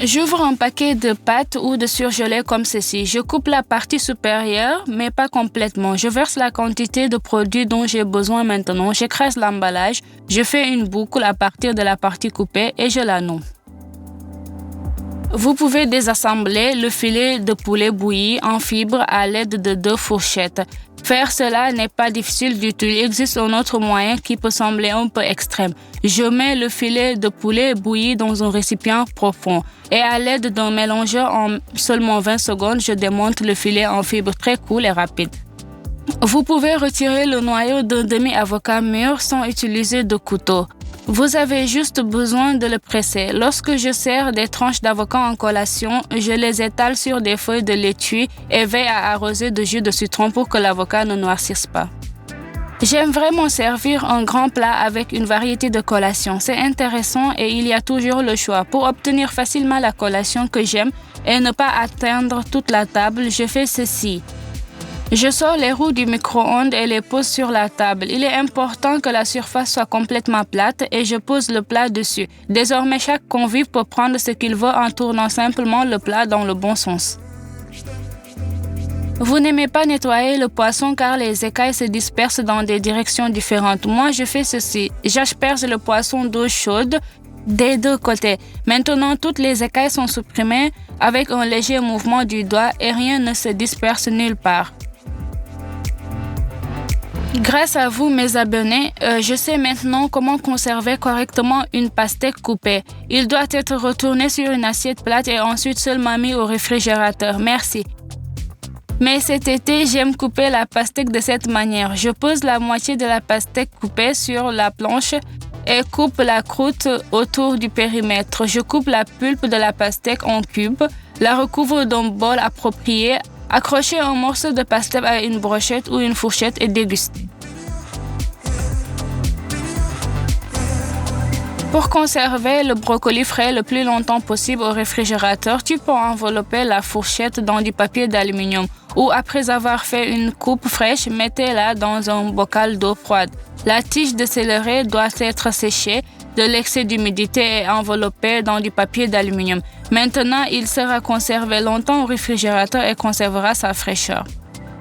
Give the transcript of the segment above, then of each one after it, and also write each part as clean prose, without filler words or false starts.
J'ouvre un paquet de pâtes ou de surgelés comme ceci. Je coupe la partie supérieure, mais pas complètement. Je verse la quantité de produits dont j'ai besoin maintenant. J'écrase l'emballage. Je fais une boucle à partir de la partie coupée et je la noue. Vous pouvez désassembler le filet de poulet bouilli en fibres à l'aide de 2 fourchettes. Faire cela n'est pas difficile du tout. Il existe un autre moyen qui peut sembler un peu extrême. Je mets le filet de poulet bouilli dans un récipient profond et à l'aide d'un mélangeur en seulement 20 secondes, je démonte le filet en fibres très cool et rapides. Vous pouvez retirer le noyau d'un demi-avocat mûr sans utiliser de couteau. Vous avez juste besoin de le presser. Lorsque je sers des tranches d'avocat en collation, je les étale sur des feuilles de laitue et veille à arroser de jus de citron pour que l'avocat ne noircisse pas. J'aime vraiment servir un grand plat avec une variété de collations. C'est intéressant et il y a toujours le choix. Pour obtenir facilement la collation que j'aime et ne pas atteindre toute la table, je fais ceci. Je sors les roues du micro-ondes et les pose sur la table. Il est important que la surface soit complètement plate et je pose le plat dessus. Désormais, chaque convive peut prendre ce qu'il veut en tournant simplement le plat dans le bon sens. Vous n'aimez pas nettoyer le poisson car les écailles se dispersent dans des directions différentes. Moi, je fais ceci. J'asperge le poisson d'eau chaude des 2 côtés. Maintenant, toutes les écailles sont supprimées avec un léger mouvement du doigt et rien ne se disperse nulle part. Grâce à vous, mes abonnés, je sais maintenant comment conserver correctement une pastèque coupée. Il doit être retourné sur une assiette plate et ensuite seulement mis au réfrigérateur. Merci. Mais cet été, j'aime couper la pastèque de cette manière. Je pose la moitié de la pastèque coupée sur la planche et coupe la croûte autour du périmètre. Je coupe la pulpe de la pastèque en cubes, la recouvre d'un bol approprié. Accrochez un morceau de pastèque à une brochette ou une fourchette et dégustez. Pour conserver le brocoli frais le plus longtemps possible au réfrigérateur, tu peux envelopper la fourchette dans du papier d'aluminium ou après avoir fait une coupe fraîche, mettez-la dans un bocal d'eau froide. La tige de céleri doit être séchée de l'excès d'humidité et enveloppée dans du papier d'aluminium. Maintenant, il sera conservé longtemps au réfrigérateur et conservera sa fraîcheur.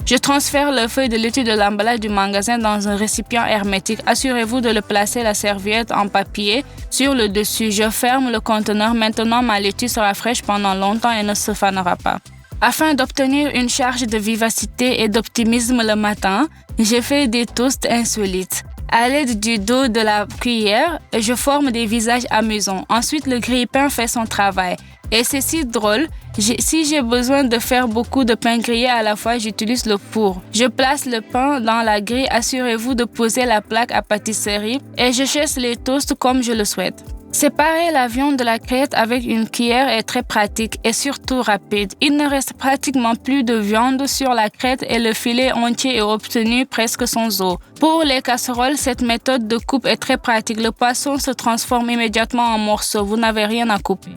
Je transfère le feuille de laitue de l'emballage du magasin dans un récipient hermétique. Assurez-vous de le placer la serviette en papier sur le dessus. Je ferme le conteneur. Maintenant, ma laitue sera fraîche pendant longtemps et ne se fanera pas. Afin d'obtenir une charge de vivacité et d'optimisme le matin, j'ai fait des toasts insolites. À l'aide du dos de la cuillère, je forme des visages amusants. Ensuite, le grille-pain fait son travail. Et c'est si drôle, si j'ai besoin de faire beaucoup de pain grillé à la fois, j'utilise le four. Je place le pain dans la grille, assurez-vous de poser la plaque à pâtisserie et je chasse les toasts comme je le souhaite. Séparer la viande de la crête avec une cuillère est très pratique et surtout rapide. Il ne reste pratiquement plus de viande sur la crête et le filet entier est obtenu presque sans eau. Pour les casseroles, cette méthode de coupe est très pratique. Le poisson se transforme immédiatement en morceaux. Vous n'avez rien à couper.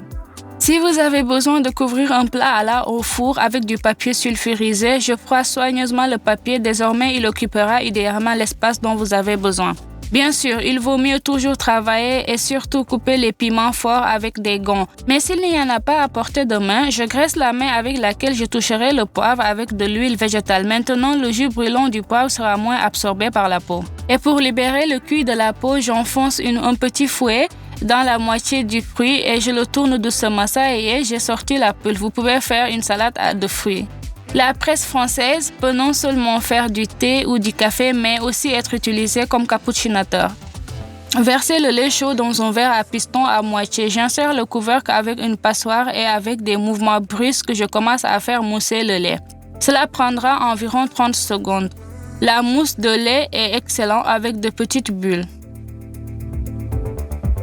Si vous avez besoin de couvrir un plat au four avec du papier sulfurisé, je froisse soigneusement le papier. Désormais, il occupera idéalement l'espace dont vous avez besoin. Bien sûr, il vaut mieux toujours travailler et surtout couper les piments forts avec des gants. Mais s'il n'y en a pas à portée de main, je graisse la main avec laquelle je toucherai le poivre avec de l'huile végétale. Maintenant, le jus brûlant du poivre sera moins absorbé par la peau. Et pour libérer le cuir de la peau, j'enfonce un petit fouet dans la moitié du fruit et je le tourne doucement. Ça y est, j'ai sorti la pulpe. Vous pouvez faire une salade de fruits. La presse française peut non seulement faire du thé ou du café, mais aussi être utilisée comme cappuccinateur. Versez le lait chaud dans un verre à piston à moitié. J'insère le couvercle avec une passoire et avec des mouvements brusques, je commence à faire mousser le lait. Cela prendra environ 30 secondes. La mousse de lait est excellente avec de petites bulles.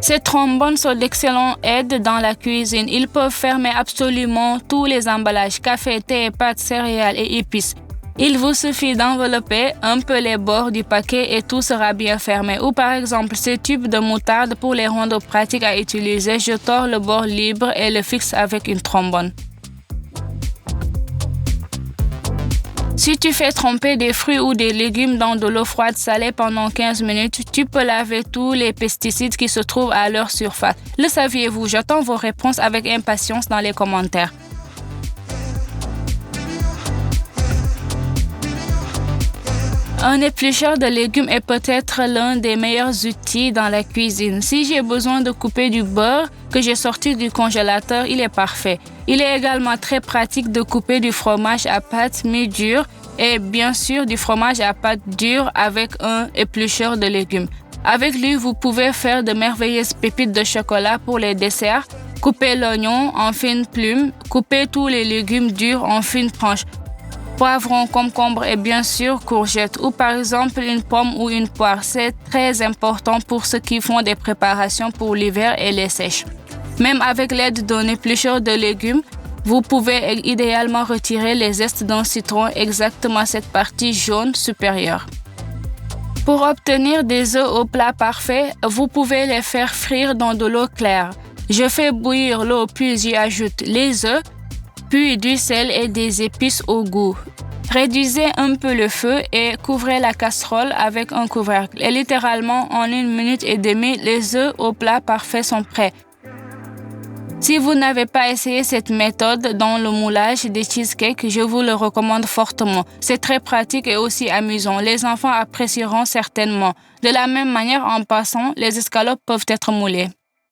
Ces trombones sont d'excellentes aides dans la cuisine. Ils peuvent fermer absolument tous les emballages, café, thé, pâtes, céréales et épices. Il vous suffit d'envelopper un peu les bords du paquet et tout sera bien fermé. Ou par exemple, ces tubes de moutarde pour les rendre pratiques à utiliser, je tords le bord libre et le fixe avec une trombone. Si tu fais tremper des fruits ou des légumes dans de l'eau froide salée pendant 15 minutes, tu peux laver tous les pesticides qui se trouvent à leur surface. Le saviez-vous? J'attends vos réponses avec impatience dans les commentaires. Un éplucheur de légumes est peut-être l'un des meilleurs outils dans la cuisine. Si j'ai besoin de couper du beurre que j'ai sorti du congélateur, il est parfait. Il est également très pratique de couper du fromage à pâte mi-dure et bien sûr du fromage à pâte dure avec un éplucheur de légumes. Avec lui, vous pouvez faire de merveilleuses pépites de chocolat pour les desserts. Coupez l'oignon en fines plumes, coupez tous les légumes durs en fines tranches. Poivrons, concombres et bien sûr courgettes ou par exemple une pomme ou une poire. C'est très important pour ceux qui font des préparations pour l'hiver et les sèches. Même avec l'aide d'un éplucheur de légumes, vous pouvez idéalement retirer les zestes d'un citron, exactement cette partie jaune supérieure. Pour obtenir des œufs au plat parfait, vous pouvez les faire frire dans de l'eau claire. Je fais bouillir l'eau puis j'y ajoute les œufs, puis du sel et des épices au goût. Réduisez un peu le feu et couvrez la casserole avec un couvercle. Et littéralement, en 1 minute et demie, les œufs au plat parfait sont prêts. Si vous n'avez pas essayé cette méthode dans le moulage des cheesecakes, je vous le recommande fortement. C'est très pratique et aussi amusant. Les enfants apprécieront certainement. De la même manière, en passant, les escalopes peuvent être moulées.